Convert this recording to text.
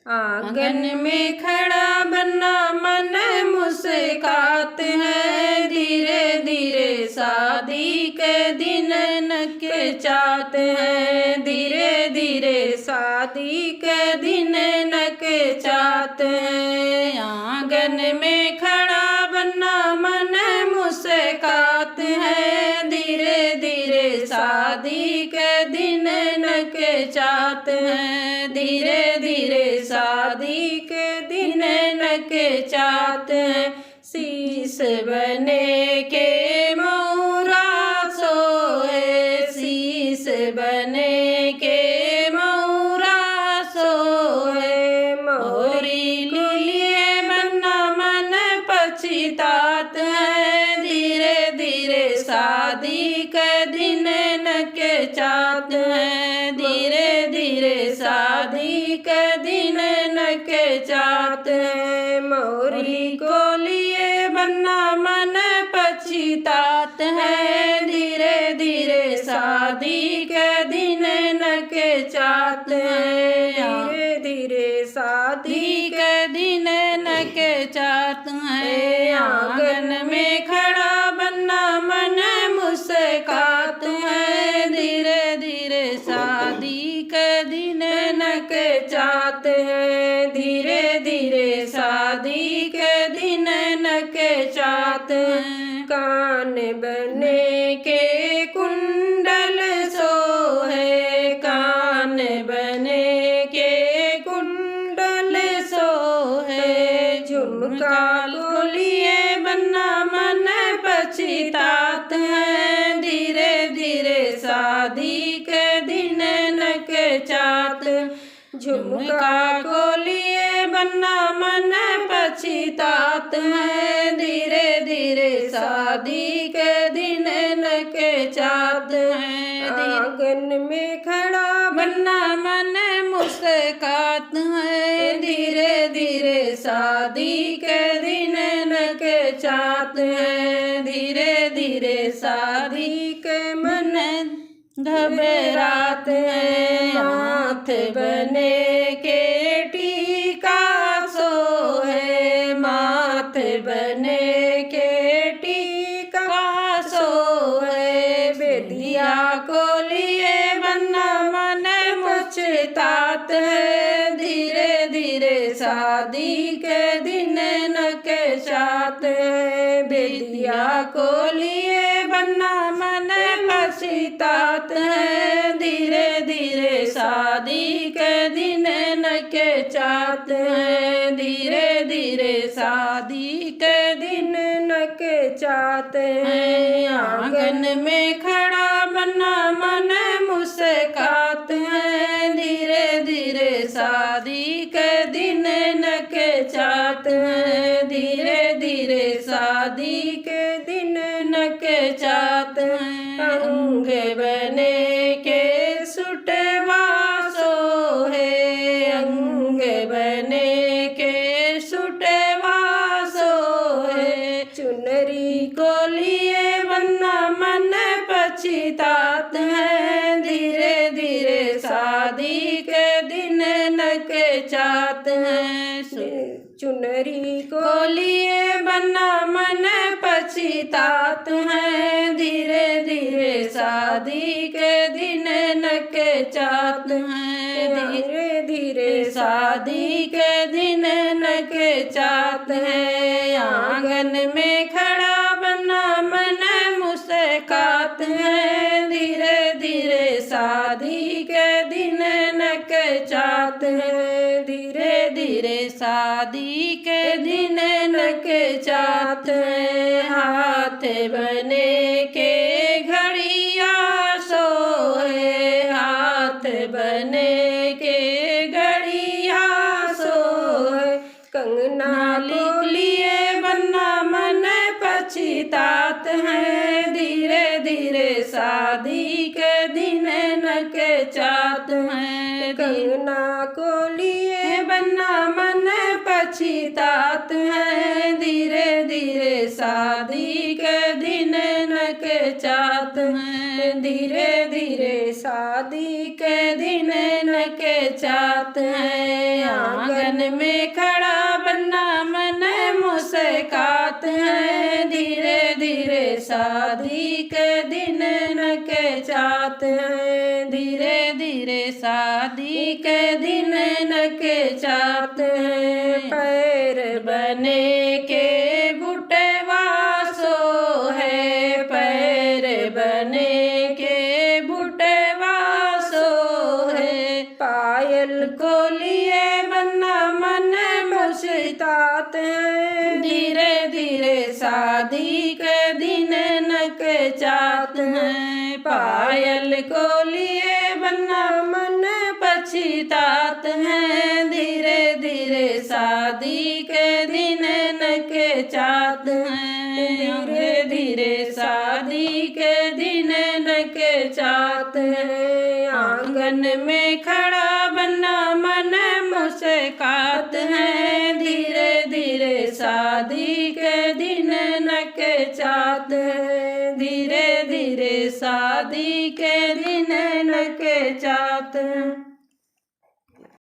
आंगन में खड़ा बन्ना मन मुस्कात है, धीरे धीरे शादी के दिन नकचात है, धीरे धीरे शादी के दिन नकचात है। आंगन में खड़ा बन्ना मन मुस्कात है, धीरे धीरे शादी के दिन नकचात है, धीरे धीरे शादी के दिन नकचात है। शीश बने के मोरा सोए, शीश बने के मोरा सोए, मोरी लिए बन्ना मन पछतात है, धीरे धीरे शादी के दिन नकचात है, धीरे धीरे शादी के दिन नकचात है। मोरी को लिए बन्ना मन पछतात है, धीरे धीरे शादी के दिन नकचात है, धीरे धीरे शादी के दिन नकचात है। आंगन में खड़ा बन्ना मन मुस्कात है, धीरे धीरे शादी के दिन नकचात है, धीरे धीरे शादी के दिन नकचात है। कान बने के कुंडल सोहे, कान बने के कुंडल सोहे, झुमका को लिए बन्ना मन पछतात है, धीरे धीरे शादी के दिन नकचात। झुमका को लिए बन्ना मन पछतात है, धीरे धीरे शादी के दिन नकचात है। आंगन में खड़ा बन्ना मन मुस्कात है, धीरे धीरे शादी के दिन नकचात है, धीरे धीरे शादी के मन घबरात है। हाथ बने के टीका सोहे, माथ बने के टीका सोहे, बेटिया को लिए बन्ना मन मुछतात है, धीरे धीरे शादी के दिन नकचात है, बेटिया को लिए बन्ना मन पछतात है, धीरे धीरे शादी के दिन नकचात है, धीरे धीरे शादी के दिन नकचात है। आंगन में खड़ा बन्ना मन मुस्कात है, धीरे धीरे शादी के दिन नकचात है, धीरे धीरे शादी के दिन नकचात है। अंग बने के सुटवा सोहे, अंग बने के सुटवा सोहे, चुनरी को लिए बन्ना मन पछतात है, धीरे धीरे शादी के दिन नकचात है। चुनरी को लिए बन्ना मन पछतात है, धीरे धीरे शादी के दिन नकचात है, धीरे धीरे शादी के दिन नकचात है। आंगन में खड़ा बन्ना मन मुस्कात है, धीरे धीरे शादी के दिन नकचात है, धीरे धीरे शादी के दिन नकचात है। हाथ बने के घड़िया सोए, हाथ बने के घड़िया सोए, कंगना को लिए बन्ना मन पछतात है, धीरे धीरे शादी के दिन नकचात है, कंगना को लिए बन्ना मन पछतात है, धीरे धीरे शादी के दिन नकचात है, धीरे धीरे शादी के दिन नकचात है। आंगन में खड़ा बन्ना मन मुस्कात हैं, धीरे धीरे शादी के दिन न के चाहत हैं, धीरे धीरे शादी के दिन न के चाहत हैं। पैर बने के बुटवा सो है, पैर बने के बुटवा सो है, पायल को लिए बन्ना मन मुस्कुरात हैं, धीरे धीरे शादी के दिन न के चाहत हैं। पायल को लिए बन्ना मन पछतात हैं, धीरे धीरे शादी के दिन न के चाहत हैं, धीरे धीरे शादी के दिन न के चाहत हैं। आंगन में खड़ा बन्ना मन मुस्कात हैं, धीरे धीरे शादी के दिन न के चाहत हैं, धीरे धीरे शादी के दिन न के चाहत हैं।